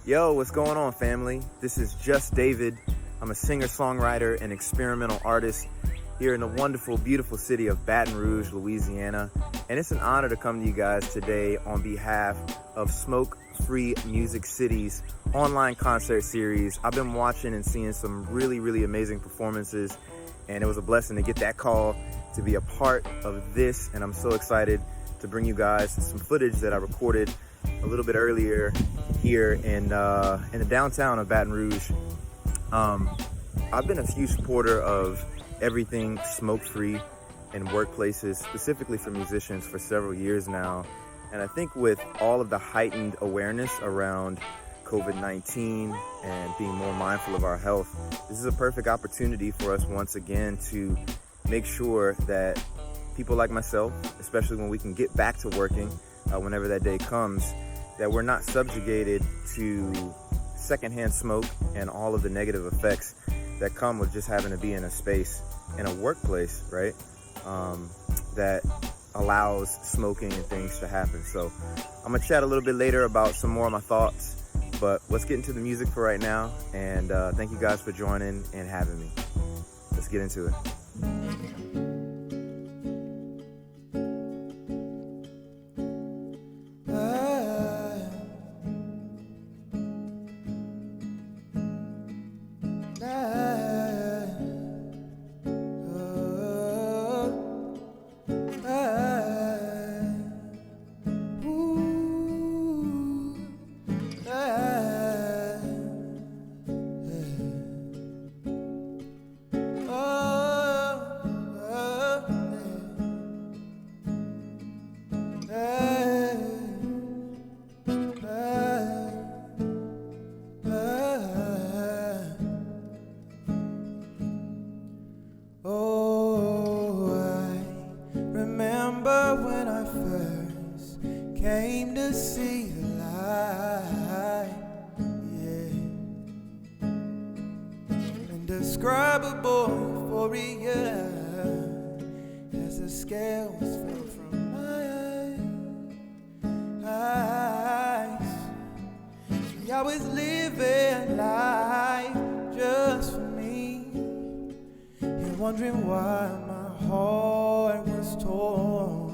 Yo, what's going on, family? This is JST David. I'm a singer-songwriter and experimental artist here in the wonderful, beautiful city of Baton Rouge, Louisiana. And it's an honor to come to you guys today on behalf of Smokefree Music City's online concert series. I've been watching and seeing some really, really amazing performances, and it was a blessing to get that call to be a part of this. And I'm so excited to bring you guys some footage that I recorded a little bit earlier here in the downtown of Baton Rouge. I've been a huge supporter of everything smoke-free in workplaces, specifically for musicians, for several years now. And I think with all of the heightened awareness around COVID-19 and being more mindful of our health, this is a perfect opportunity for us once again to make sure that people like myself, especially when we can get back to working, whenever that day comes, that we're not subjugated to secondhand smoke and all of the negative effects that come with just having to be in a space, in a workplace, right? That allows smoking and things to happen. So I'm gonna chat a little bit later about some more of my thoughts, but let's get into the music for right now. And thank you guys for joining and having me. Let's get into it. Came to see the light, yeah. Indescribable euphoria as the scales fell from my eyes. I was living life just for me, and wondering why my heart was torn.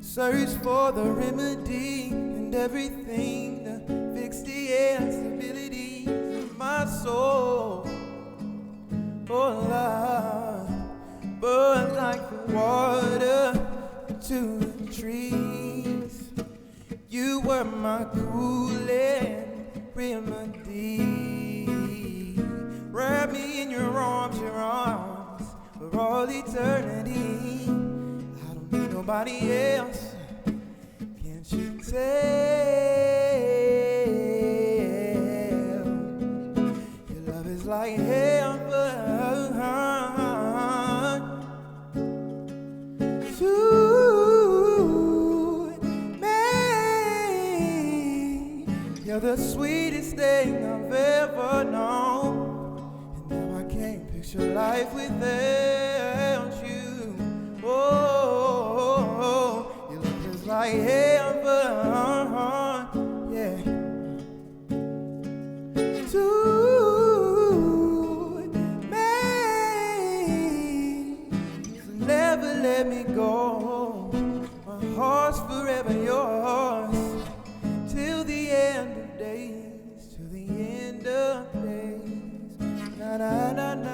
Search for the remedy and everything to fix the instabilities of my soul. Oh, love, but like the water to the trees, you were my cooling remedy. Wrap me in your arms for all eternity. Nobody else, can't you tell? Your love is like heaven to me. You're the sweetest thing I've ever known, and now I can't picture life without you. Oh, your love is like heaven, yeah. To me, so never let me go. My heart's forever yours, till the end of days, till the end of days. Na na na na.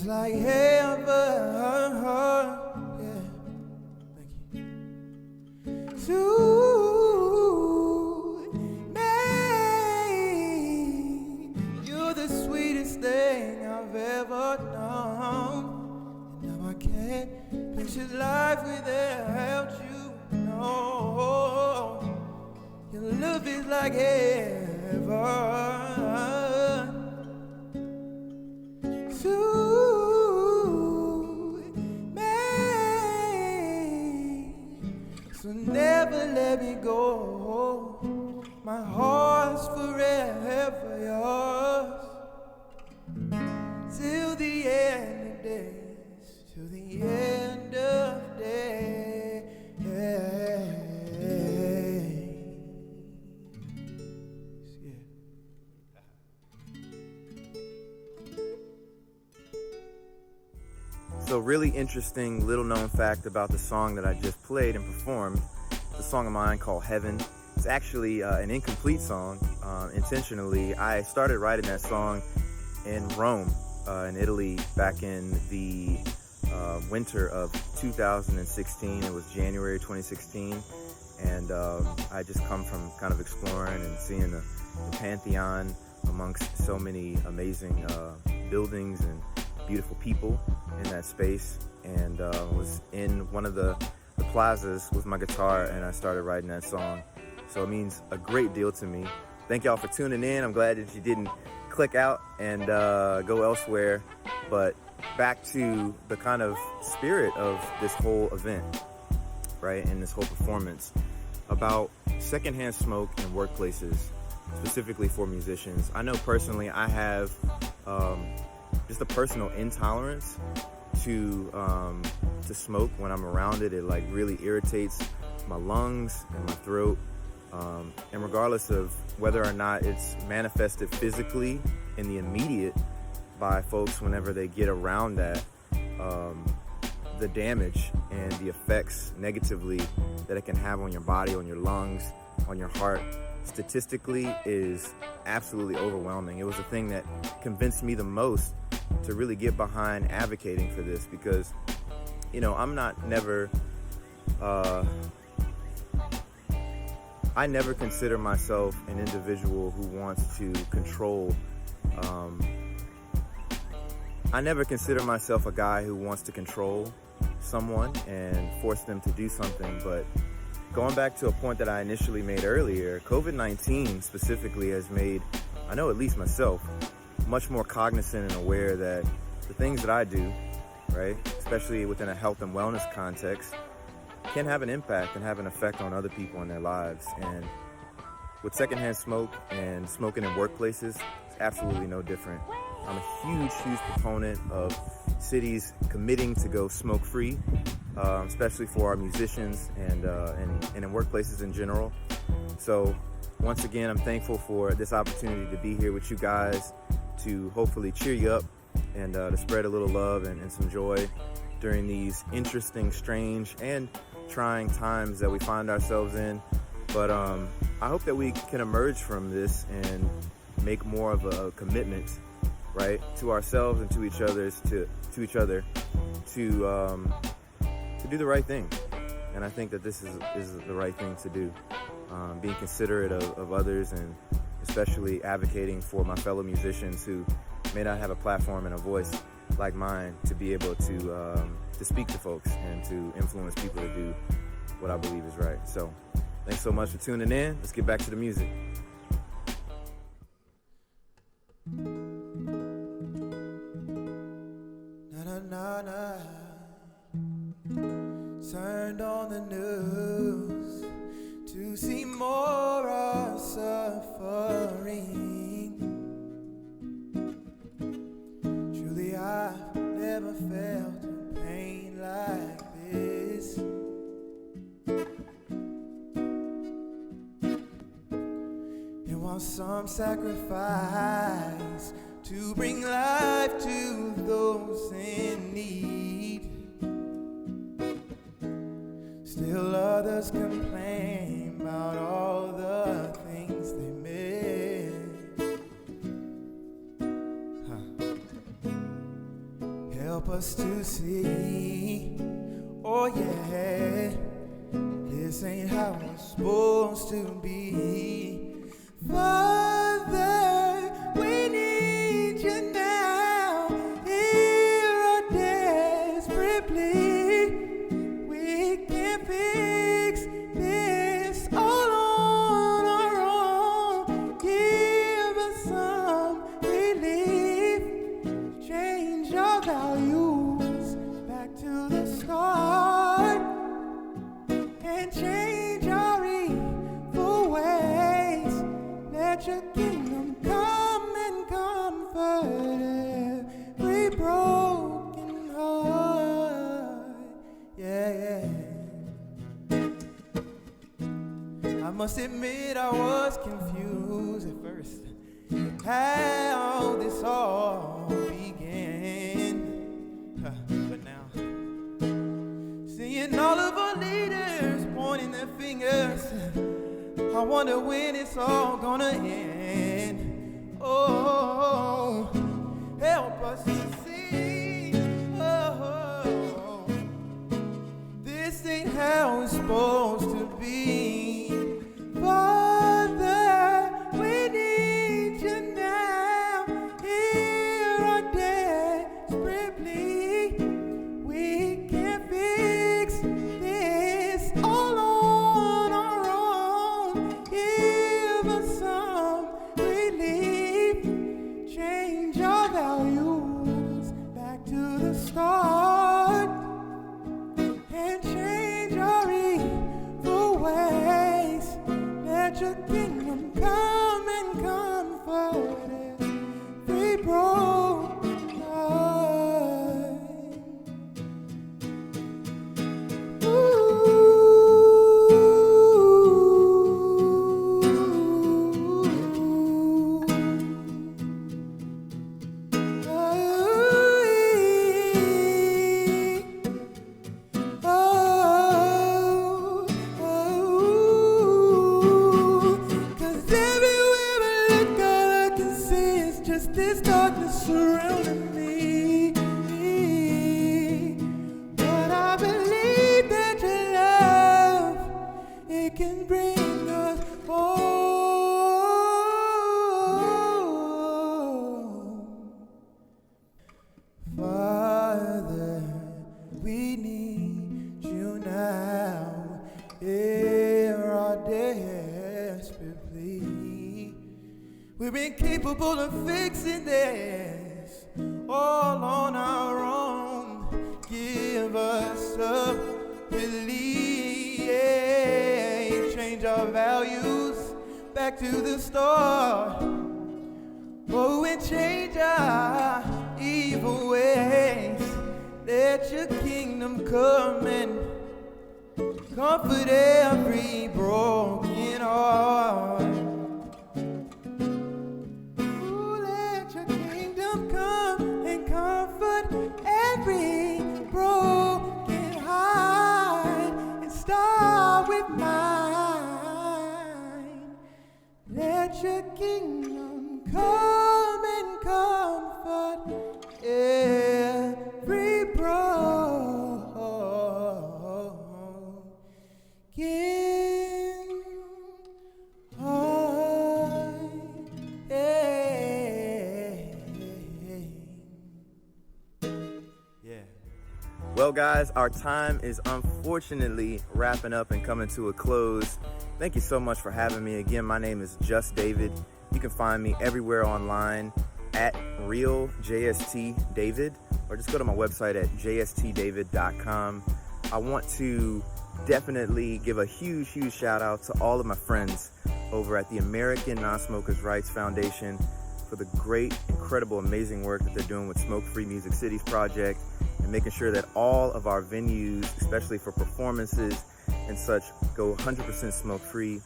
Feels like heaven, yeah. Thank you. To me, you're the sweetest thing I've ever known. And now I can't picture life without you. No, your love is like heaven. To me, so never let me go. My heart's forever yours. Till the end of days, till the end of days. So really interesting little known fact about the song that I just played and performed. It's a song of mine called Heaven. It's actually an incomplete song. Intentionally, I started writing that song in Rome, in Italy, back in the winter of 2016. It was January 2016. And I just come from kind of exploring and seeing the Pantheon amongst so many amazing buildings and beautiful people in that space, and was in one of the plazas with my guitar, and I started writing that song. So it means a great deal to me. Thank y'all for tuning in. I'm glad that you didn't click out and go elsewhere, but back to the kind of spirit of this whole event, right, and this whole performance about secondhand smoke in workplaces, specifically for musicians. I know personally I have just a personal intolerance to smoke. When I'm around it, it like really irritates my lungs and my throat. And regardless of whether or not it's manifested physically in the immediate by folks whenever they get around that, the damage and the effects negatively that it can have on your body, on your lungs, on your heart, statistically is absolutely overwhelming. It was the thing that convinced me the most to really get behind advocating for this, because, you know, I never consider myself an individual who wants to control. I never consider myself a guy who wants to control someone and force them to do something. But going back to a point that I initially made earlier, COVID-19 specifically has made, I know at least myself, much more cognizant and aware that the things that I do, right, especially within a health and wellness context, can have an impact and have an effect on other people in their lives. And with secondhand smoke and smoking in workplaces, it's absolutely no different. I'm a huge proponent of cities committing to go smoke-free, especially for our musicians and in workplaces in general. So once again, I'm thankful for this opportunity to be here with you guys, to hopefully cheer you up and to spread a little love and some joy during these interesting, strange, and trying times that we find ourselves in. But I hope that we can emerge from this and make more of a commitment, right, to ourselves and to each other to do the right thing. And I think that this is the right thing to do. Being considerate of others, and especially advocating for my fellow musicians who may not have a platform and a voice like mine to be able to speak to folks and to influence people to do what I believe is right. So thanks so much for tuning in. Let's get back to the music. Turned on the news to see more of suffering. Truly, I've never felt pain like this. And while some sacrifice to bring life to those in need, still others complain about all the things they miss. help us to see. Oh yeah, this ain't how it's supposed to be. Father, we need you now. Hear our desperate plea. We can't fix this all on our own. Give us some relief. Change our values back to the start. And change our evil ways. Let your kingdom come and comfort every broken heart. Yeah. I must admit I was confused at first how this all began. But now, seeing all of our leaders pointing their fingers, I wonder when it's all gonna end. Oh, help us to see. Oh, this ain't how it's supposed to be. Father, we need you now. Hear our desperate plea. We can't fix this all on our own. Give us some relief. Change our values back to the start. And change our evil ways. Let your kingdom come and comfort every broken heart. Cause everywhere I look, all I can see is just this darkness surrounding me. But I believe that your love, it can bring us home. Father, we need you now. Hear our desperate plea. We're incapable of fixing this all on our own. Give us a relief. Change our values back to the start. Oh, and change our evil ways. Let your kingdom come and comfort every broken heart. Ooh, let your kingdom come and comfort every broken heart. And start with mine. Let your kingdom come and comfort every broken heart. Yeah. Well, guys, our time is unfortunately wrapping up and coming to a close. Thank you so much for having me. Again, my name is Just David. You can find me everywhere online at Real JST David, or just go to my website at jstdavid.com. I want to definitely give a huge shout out to all of my friends over at the American Non-Smokers' Rights Foundation for the great, incredible, amazing work that they're doing with Smokefree Music Cities project and making sure that all of our venues, especially for performances and such, go 100% smoke-free.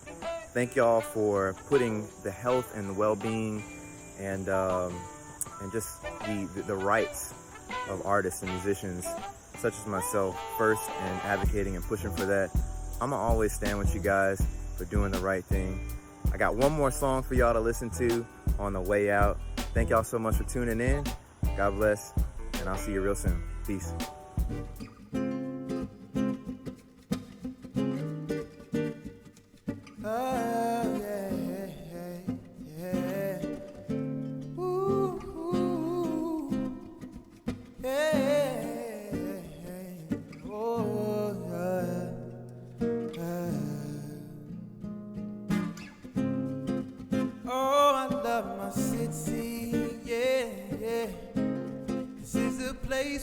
Thank y'all for putting the health and the well-being and just the rights of artists and musicians such as myself first, and advocating and pushing for that. I'm gonna always stand with you guys for doing the right thing. I got one more song for y'all to listen to on the way out. Thank y'all so much for tuning in. God bless. and I'll see you real soon. Peace.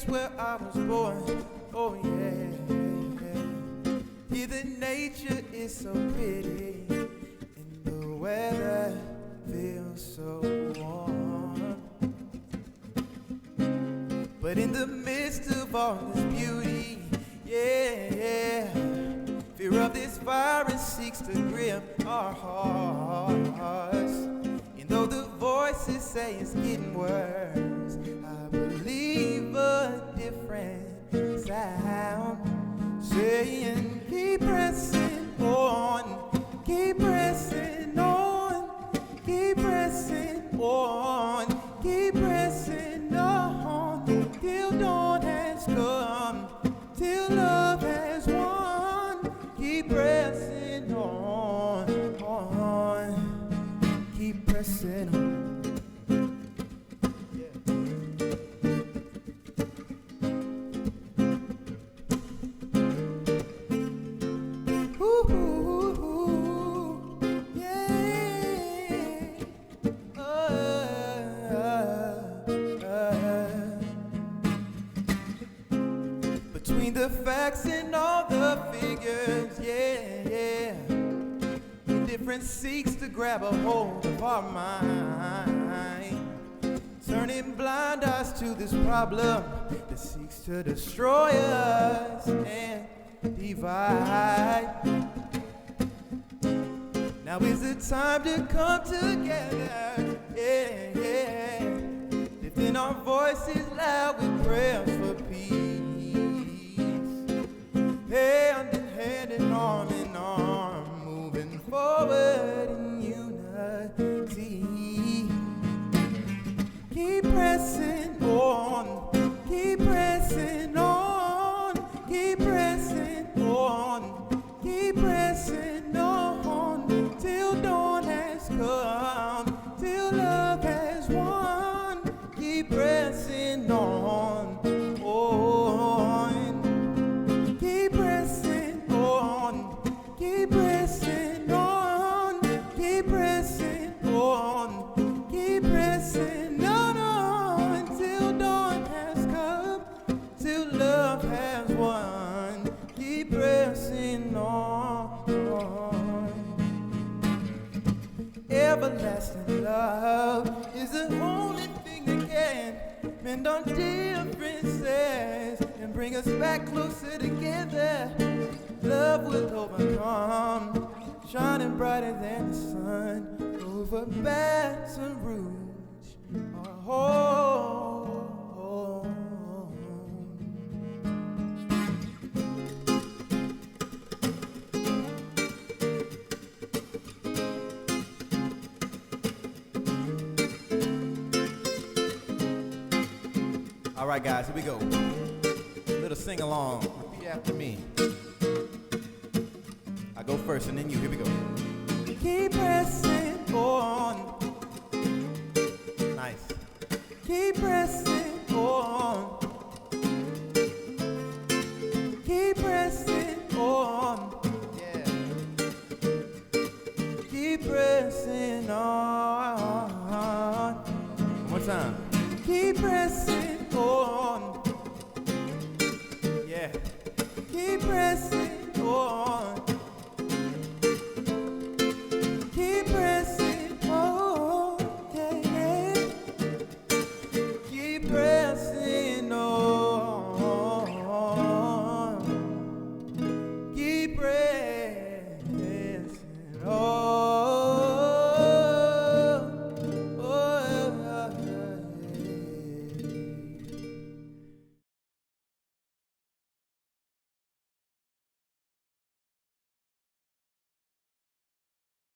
Where I was born, oh yeah. Here the nature is so pretty, and the weather feels so warm. But in the midst of all this beauty, yeah, fear of this virus seeks to grip our hearts. And though the voices say it's getting worse, I believe a different sound saying keep pressing on, keep pressing on, keep pressing on, keep pressing on, till dawn has come, till love has won. Keep pressing on, keep pressing on. Between the facts and all the figures, yeah, indifference seeks to grab a hold of our mind, turning blind eyes to this problem that seeks to destroy us and divide. Now is the time to come together, yeah, lifting our voices loud with prayers for peace. Hand in hand and arm in arm, moving forward in unity. Keep pressing on, keep pressing on, keep pressing on, keep pressing on, till dawn has come, till love has won. Keep pressing on. Keep pressing on, keep pressing on, keep pressing on, keep pressing on, till dawn has come, till love has won. Keep pressing on. Everlasting love is the only thing that can mend our differences and bring us back closer together. Love will overcome, shining brighter than the sun over Baton Rouge, our home. All right, guys, here we go. Little sing along. Repeat after me. I go first and then you. Here we go. Keep pressing on. Nice. Keep pressing on. Keep pressing on. Yeah. Keep pressing on. One more time.